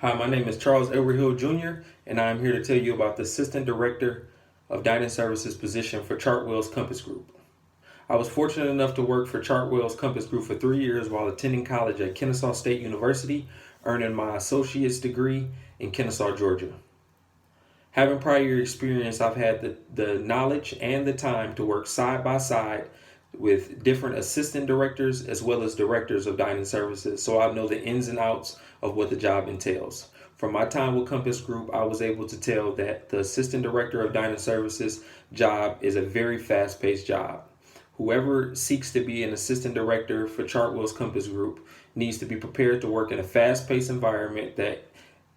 Hi, my name is Charles Edward Hill Jr., and I am here to tell you about the Assistant Director of Dining Services position for Chartwell's Compass Group. I was fortunate enough to work for Chartwell's Compass Group for 3 years while attending college at Kennesaw State University, earning my associate's degree in Kennesaw, Georgia. Having prior experience, I've had the knowledge and the time to work side by side with different assistant directors as well as directors of dining services, so I know the ins and outs of what the job entails. From my time with Compass Group, I was able to tell that the assistant director of dining services job is a very fast-paced job. Whoever seeks to be an assistant director for Chartwell's Compass Group needs to be prepared to work in a fast-paced environment that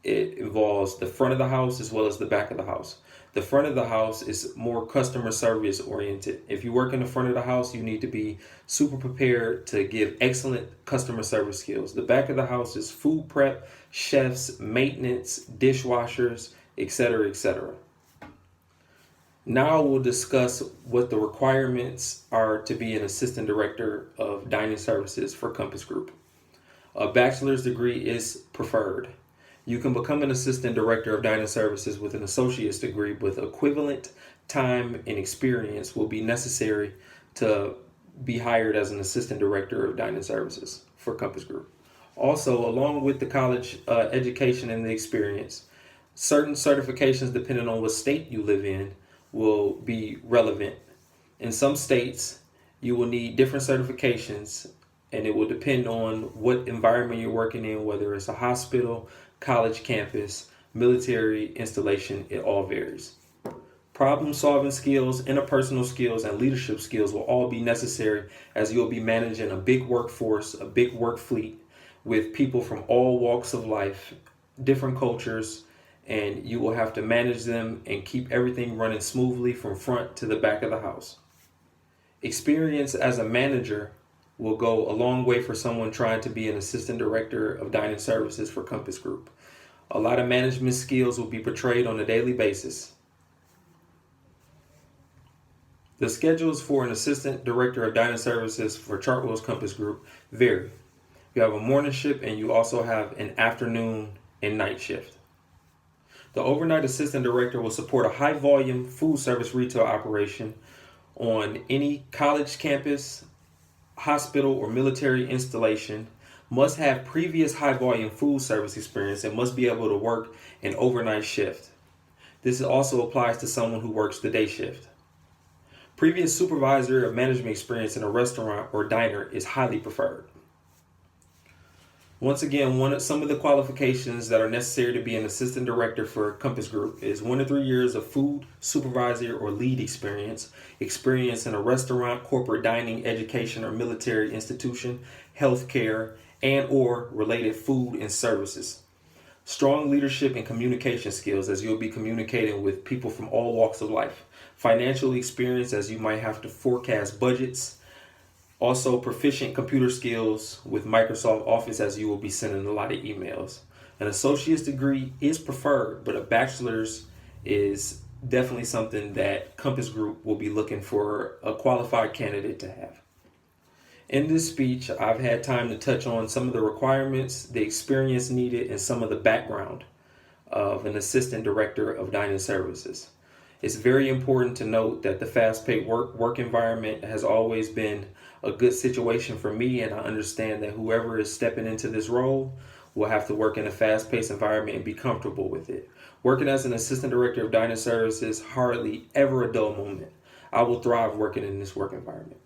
it involves the front of the house as well as the back of the house. The front of the house is more customer service oriented. If you work in the front of the house, you need to be super prepared to give excellent customer service skills. The back of the house is food prep, chefs, maintenance, dishwashers, etc., etc. Now we'll discuss what the requirements are to be an assistant director of dining services for Compass Group. A bachelor's degree is preferred. You can become an assistant director of dining services with an associate's degree, with equivalent time and experience will be necessary to be hired as an assistant director of dining services for Compass Group. Also, along with the college education and the experience, certain certifications depending on what state you live in will be relevant. In some states, you will need different certifications, and it will depend on what environment you're working in, whether it's a hospital, college campus, military installation, it all varies. Problem solving skills, interpersonal skills, and leadership skills will all be necessary as you'll be managing a big workforce, a big work fleet with people from all walks of life, different cultures, and you will have to manage them and keep everything running smoothly from front to the back of the house. Experience as a manager will go a long way for someone trying to be an assistant director of dining services for Compass Group. A lot of management skills will be portrayed on a daily basis. The schedules for an assistant director of dining services for Chartwell's Compass Group vary. You have a morning shift and you also have an afternoon and night shift. The overnight assistant director will support a high volume food service retail operation on any college campus, hospital, or military installation, must have previous high volume food service experience, and must be able to work an overnight shift. This also applies to someone who works the day shift. Previous supervisor or management experience in a restaurant or diner is highly preferred. Once again, some of the qualifications that are necessary to be an assistant director for Compass Group is 1 to 3 years of food supervisor or lead experience in a restaurant, corporate dining, education, or military institution, healthcare, and or related food and services. Strong leadership and communication skills, as you'll be communicating with people from all walks of life. Financial experience, as you might have to forecast budgets. Also, proficient computer skills with Microsoft Office, as you will be sending a lot of emails. An associate's degree is preferred, but a bachelor's is definitely something that Compass Group will be looking for a qualified candidate to have. In this speech, I've had time to touch on some of the requirements, the experience needed, and some of the background of an assistant director of dining services. It's very important to note that the fast-paced work environment has always been a good situation for me, and I understand that whoever is stepping into this role will have to work in a fast-paced environment and be comfortable with it. Working as an assistant director of dining services, hardly ever a dull moment. I will thrive working in this work environment.